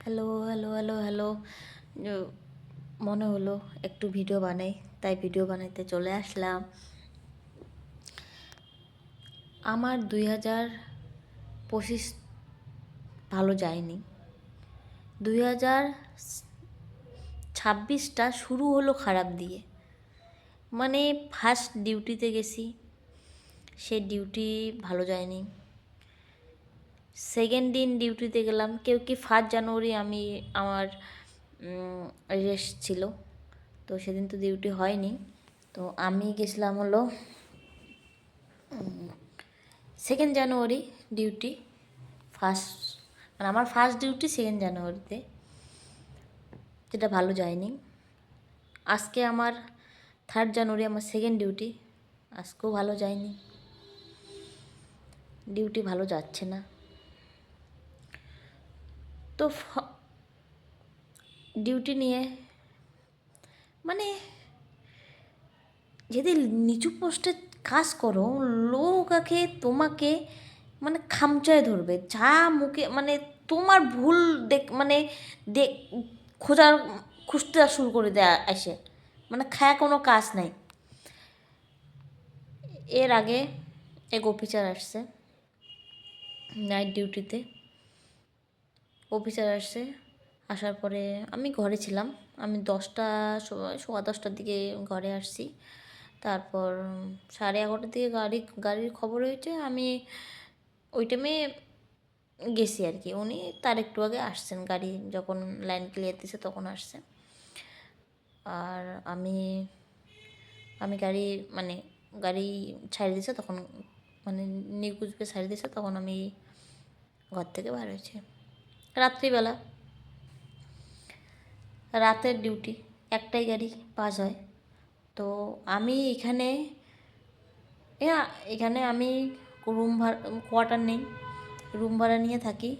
Hello hello hello hello. মনে হলো একটু ভিডিও বানাই, তাই ভিডিও বানাইতে চলে আসলাম। আমার 2025 ভালো যায়নি। 2026টা শুরু হলো খারাপ দিয়ে। মানে ফার্স্ট ডিউটিতে গেছি, সে ডিউটি ভালো যায়নি। সেকেন্ড দিন ডিউটিতে গেলাম, কেউ কি 1 জানুয়ারি আমার রেস্ট ছিল, তো সেদিন তো ডিউটি হয়নি। তো আমি গেছিলাম হলো 2 জানুয়ারি ডিউটি। ফার্স্ট মানে আমার ফার্স্ট ডিউটি 2 জানুয়ারিতে, যেটা ভালো যায়নি। আজকে আমার 3 জানুয়ারি আমার সেকেন্ড ডিউটি, আজকেও ভালো যায়নি, ডিউটি ভালো যাচ্ছে না। তো ডিউটি নিয়ে মানে যদি নিচু পোস্টে কাজ করো, লোক আগে তোমাকে মানে খামচায় ধরবে, যা মুখে মানে তোমার ভুল দেখ খোঁজার খুঁজতে শুরু করে দেয় আসে, মানে খায়া কোনো কাজ নাই। এর আগে এক অফিসার আসছে নাইট ডিউটিতে, অফিসার আসছে। আসার পরে আমি ঘরে ছিলাম, আমি 10টা 10:15টার দিকে ঘরে আসছি। তারপর 11:30টার দিকে গাড়ির খবর হয়েছে, আমি ওই টাইমে গেছি আর কি। উনি তার একটু আগে আসছেন, গাড়ি যখন লাইন ক্লিয়ার দিছে তখন আসছে। আর আমি আমি গাড়ি মানে গাড়ি ছাড়ি দিছে তখন, মানে নিকুচবে ছাড়ি দিছে তখন আমি ঘর থেকে বার হয়েছি। রাত্রিবেলা, রাতের ডিউটি, একটাই গাড়ি পাস হয়। তো আমি এখানে আমি রুম ভাড়া, কোয়ার্টার নেই, রুম ভাড়া নিয়ে থাকি।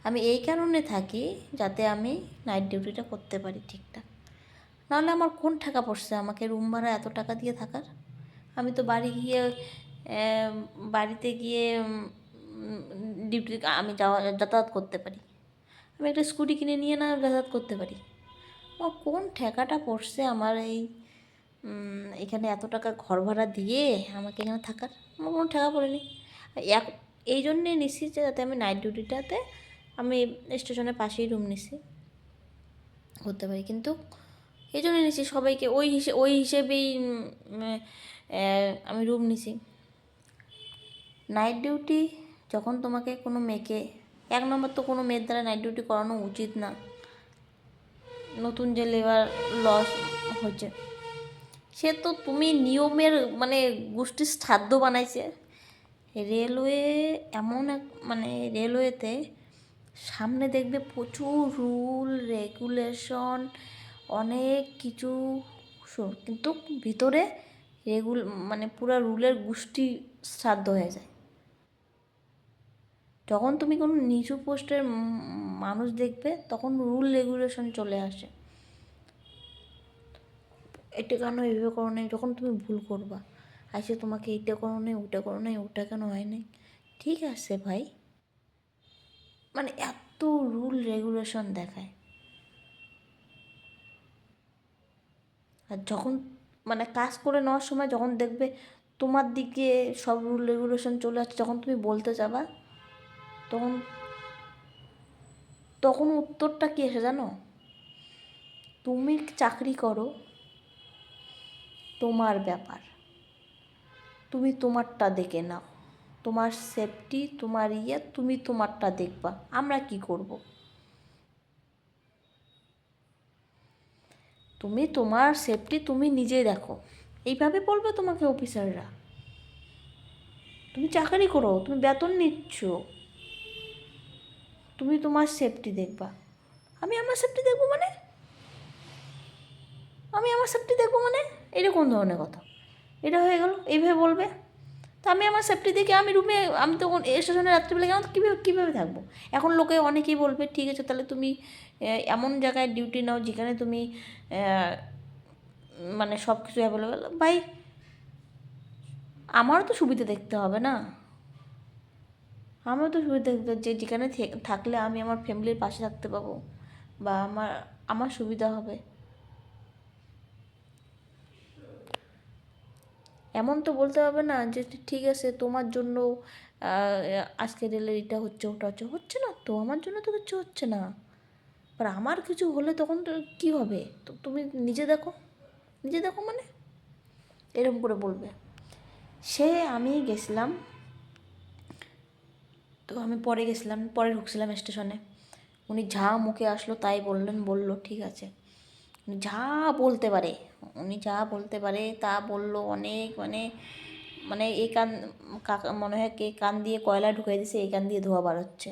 আমি এই কারণে থাকি যাতে আমি নাইট ডিউটিটা করতে পারি ঠিকঠাক। নাহলে আমার কোন টাকা পড়ছে আমাকে রুম ভাড়া এত টাকা দিয়ে থাকার? আমি তো বাড়িতে গিয়ে ডিউটি আমি যাতায়াত করতে পারি। আমি একটা স্কুটি কিনে নিয়ে না যাতায়াত করতে পারি। আমার কোন ঠেকাটা পড়ছে আমার এখানে এত টাকা ঘর ভাড়া দিয়ে আমাকে এখানে থাকার? আমার কোনো ঠেকা পড়েনি। এক এই জন্যে নিছি যে যাতে আমি নাইট ডিউটিটাতে আমি স্টেশনের পাশেই রুম নিছি করতে পারি। কিন্তু এই জন্য নিছি সবাইকে ওই হিসেবেই আমি রুম নিছি। নাইট ডিউটি যখন তোমাকে কোনো মেয়েকে, 1 নম্বর তো কোনো মেয়ের দ্বারা নাইট ডিউটি করানো উচিত না। নতুন যে লেবার লস হচ্ছে, সে তো তুমি নিয়মের মানে গোষ্ঠীর শ্রাদ্ধ বানাইছে। রেলওয়ে এমন এক রেলওয়েতে সামনে দেখবে প্রচুর রুল রেগুলেশন, অনেক কিছু, কিন্তু ভিতরে পুরো রুলের গোষ্ঠী শ্রাদ্ধ হয়ে যায়। যখন তুমি কোনো নিচু পোস্টের মানুষ দেখবে তখন রুল রেগুলেশন চলে আসে, এটা কেন এইভাবে করো নাই, যখন তুমি ভুল করবা আসে তোমাকে এইটা করো নাই, ওটা করো নাই, ওটা কেন হয় নাই। ঠিক আছে ভাই, মানে এত রুল রেগুলেশন দেখায়। আর যখন কাজ করে নেওয়ার সময় যখন দেখবে তোমার দিকে সব রুল রেগুলেশন চলে আসছে, যখন তুমি বলতে যাবা তখন তখন উত্তরটা কী এসে জানো? তুমি চাকরি করো, তোমার ব্যাপার, তুমি তোমারটা দেখে নাও, তোমার সেফটি, তোমার তুমি তোমারটা দেখবা, আমরা কি করব? তুমি তোমার সেফটি তুমি নিজে দেখো, এইভাবে বলবে তোমাকে অফিসাররা। তুমি চাকরি করো, তুমি বেতন নিচ্ছ, তুমি তোমার সেফটি দেখবা। আমি আমার সেফটি দেখবো মানে এটা কোন ধরনের কথা? এটা হয়ে গেল, এইভাবে বলবে। তো আমি আমার সেফটি দেখে আমি রুমে, আমি তখন স্টেশনে রাত্রিবেলা গেলাম, কীভাবে থাকবো? এখন লোকে অনেকেই বলবে ঠিক আছে তাহলে তুমি এমন জায়গায় ডিউটি নাও যেখানে তুমি সব কিছু অ্যাভেলেবেল। ভাই, আমারও তো সুবিধা দেখতে হবে না? আমিও তো সুবিধা যে যেখানে থাকলে আমি আমার ফ্যামিলির পাশে থাকতে পাবো, বা আমার আমার সুবিধা হবে। এমন তো বলতে হবে না যে ঠিক আছে তোমার জন্য আজকে রেলের এটা হচ্ছে ওটা হচ্ছে, হচ্ছে না তো আমার জন্য তো কিছু হচ্ছে না। আর আমার কিছু হলে তখন তো কী হবে, তো তুমি নিজে দেখো, নিজে দেখো মানে এরকম করে বলবে। সে আমি গেছিলাম, তো আমি পরে গেছিলাম, পরে ঢুকছিলাম স্টেশনে। উনি যা মুখে আসলো তাই বললো ঠিক আছে। উনি যা বলতে পারে, উনি যা বলতে পারে তা বললো। অনেক মানে মানে এই কান কাকা মনে হয় কে কান দিয়ে কয়লা ঢুকিয়ে দিছে, এই কান দিয়ে ধোঁয়া বার হচ্ছে।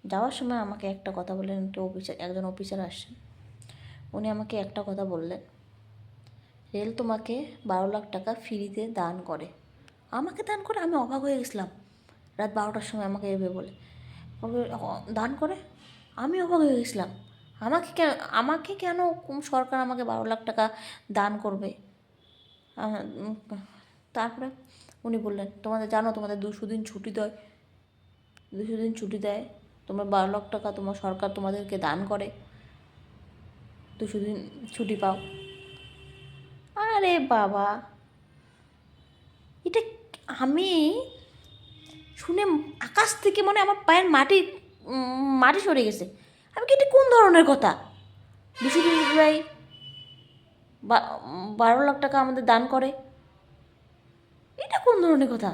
যাওয়ার সময় আমাকে একটা কথা বললেন, একজন অফিসার আসছেন, উনি আমাকে একটা কথা বললেন, রেল তোমাকে 12 লাখ টাকা ফ্রিতে দান করে। আমাকে দান করে, আমি অবাক হয়ে গেছিলাম। রাত 12টার সময় আমাকে এভাবে বলে দান করে, আমি অবাক হয়ে গেছিলাম। আমাকে কেন সরকার আমাকে 12 লাখ টাকা দান করবে? তারপরে উনি বললেন, তোমাদের জানো তোমাদের 200 দিন ছুটি দেয়, 200 দিন ছুটি দেয়, তোমরা 12 লাখ টাকা তোমার সরকার তোমাদেরকে দান করে, 200 দিন ছুটি পাও। আরে বাবা, এটা আমি শুনে আকাশ থেকে মানে আমার পায়ের মাটি সরে গেছে। আমি কি, এটা কোন ধরনের কথা? 200 দিন ভাই 12 লাখ টাকা আমাদের দান করে, এটা কোন ধরনের কথা?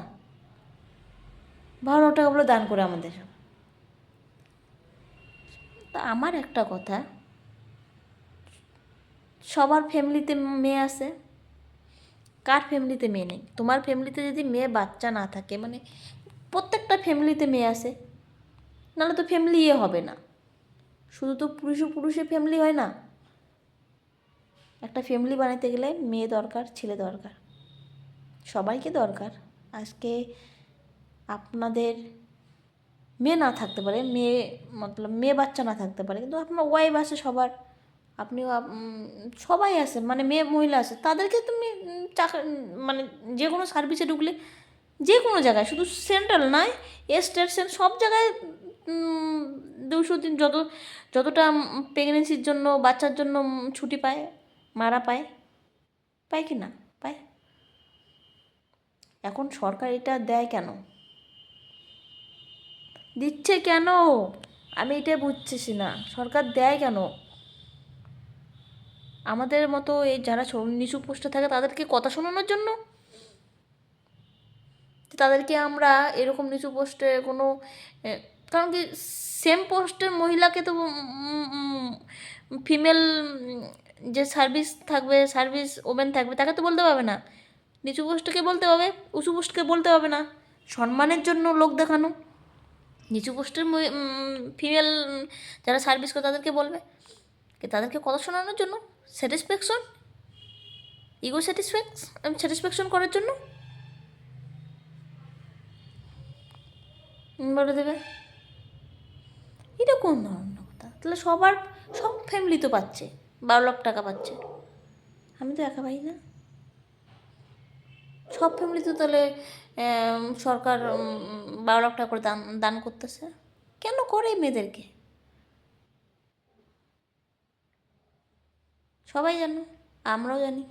12 লাখ টাকা বলে দান করে আমাদের। তা আমার একটা কথা, সবার ফ্যামিলিতে মেয়ে আছে, কার ফ্যামিলিতে মেয়ে নেই? তোমার ফ্যামিলিতে যদি মেয়ে বাচ্চা না থাকে, মানে প্রত্যেকটা ফ্যামিলিতে মেয়ে আছে, নাহলে তো ফ্যামিলি হবে না। শুধু তো পুরুষে ফ্যামিলি হয় না। একটা ফ্যামিলি বানাতে গেলে মেয়ে দরকার, ছেলে দরকার, সবাইকে দরকার। আজকে আপনাদের মেয়ে না থাকতে পারে, মেয়ে বাচ্চা না থাকতে পারে, কিন্তু আপনার ওয়াইফ আছে সবার, আপনিও সবাই আছে, মানে মেয়ে মহিলা আছে, তাদেরকে তুমি মানে যে কোনো সার্ভিসে ঢুকলে, যে কোনো জায়গায়, শুধু সেন্ট্রাল নয়, স্টেশন, সব জায়গায় 200 দিন যতটা প্রেগনেন্সির জন্য, বাচ্চার জন্য ছুটি পায়, মারা পায়, পায় কি না পায়? এখন সরকার এটা দেয় কেন, দিচ্ছে কেন? আমি এটা বুঝতেছি না, সরকার দেয় কেন? আমাদের মতো এই যারা নিচু পোস্টে থাকে তাদেরকে কথা শোনানোর জন্য? তাদেরকে আমরা এরকম নিচু পোস্টে কোনো, কারণ কি সেম পোস্টের মহিলাকে তো ফিমেল যে সার্ভিস থাকবে, সার্ভিস ওমেন থাকবে, তাকে তো বলতে পারবে না। নিচু পোস্টকে বলতে হবে, উঁচু পোস্টকে বলতে হবে না। সম্মানের জন্য লোক দেখানো, নিচু পোস্টের ফিমেল যারা সার্ভিস করে তাদেরকে বলবে, তাদেরকে কথা শোনানোর জন্য, স্যাটিসফ্যাকশন, ইগো স্যাটিসফ্যাকশন করার জন্য বলে দেবে। এটা কোন ধরনের কথা? তাহলে সব ফ্যামিলি তো পাচ্ছে, 12 লাখ টাকা পাচ্ছে, আমি তো একা পাই না। সব ফ্যামিলি তো তাহলে সরকার 12 লাখ টাকা করে দান দান করতেছে। কেন করে মেয়েদেরকে? সবাই জানো, আমরাও জানি,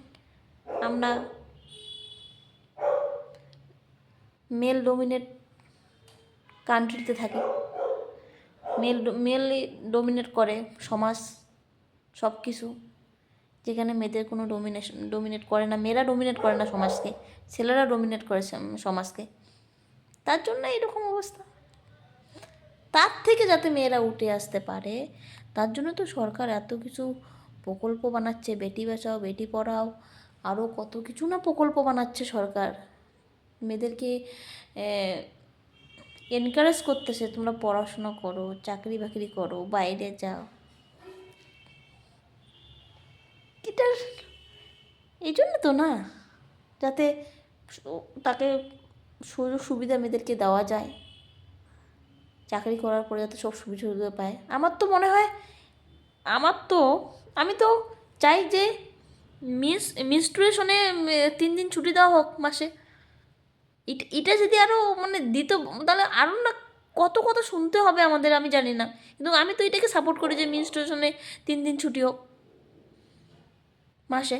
আমরা মেল ডোমিনেট কান্ট্রিতে থাকি। মেল ডোমিনেট করে সমাজ, সব কিছু। যেখানে মেয়েদের কোনো ডোমিনেট করে না, মেয়েরা ডোমিনেট করে না সমাজকে, ছেলেরা ডোমিনেট করে সমাজকে। তার জন্য এরকম অবস্থা। তার থেকে যাতে মেয়েরা উঠে আসতে পারে, তার জন্য তো সরকার এত কিছু প্রকল্প বানাচ্ছে, বেটি বাঁচাও বেটি পড়াও, আরও কত কিছু না প্রকল্প বানাচ্ছে সরকার। মেয়েদেরকে এনকারেজ করতেছে, তোমরা পড়াশোনা করো, চাকরি বাকরি করো, বাইরে যাও। এটার এই জন্য তো না, যাতে তাকে সুযোগ সুবিধা মেয়েদেরকে দেওয়া যায়, চাকরি করার পরে যাতে সব সুবিধা সুবিধা পায়। আমার তো মনে হয়, আমি তো চাই যে মিনস্ট্রুয়েশনে 3 দিন ছুটি দেওয়া হোক মাসে। এটা যদি আরও মানে দিত, তাহলে আরও না কত কথা শুনতে হবে আমাদের, আমি জানি না। কিন্তু আমি তো এটাকে সাপোর্ট করি যে মেনস্ট্রুয়েশনে 3 দিন ছুটি হোক মাসে।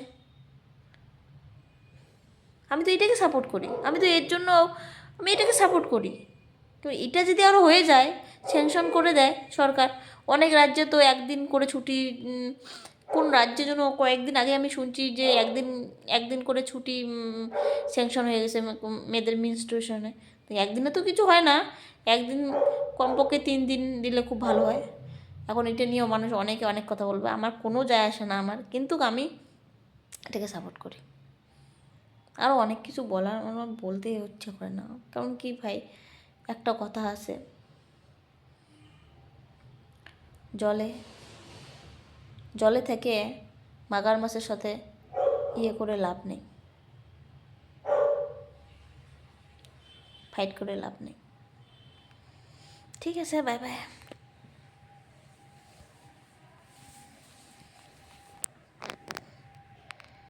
আমি তো এটাকে সাপোর্ট করি, আমি তো এর জন্য আমি এটাকে সাপোর্ট করি। তো এটা যদি আরও হয়ে যায়, স্যাংশন করে দেয় সরকার। অনেক রাজ্যে তো 1 দিন করে ছুটি, কোন রাজ্যের জন্য কয়েকদিন আগে আমি শুনছি যে একদিন করে ছুটি স্যাংশন হয়ে গেছে মেয়েদের মেনস্ট্রুয়েশনে। তো একদিনে তো কিছু হয় না, একদিন কমপক্ষে 3 দিন দিলে খুব ভালো হয়। এখন এটা নিয়েও মানুষ অনেকে অনেক কথা বলবে, আমার কোনো যায় আসে না আমার, কিন্তু আমি এটাকে সাপোর্ট করি। আরও অনেক কিছু বলার আমার বলতে ইচ্ছে করে না, কারণ কি ভাই, একটা কথা আছে, জলে জলে থেকে মাগার মাছের সাথে করে লাভ নেই, ফাইট করে লাভ নেই। ঠিক আছে, বাই বাই।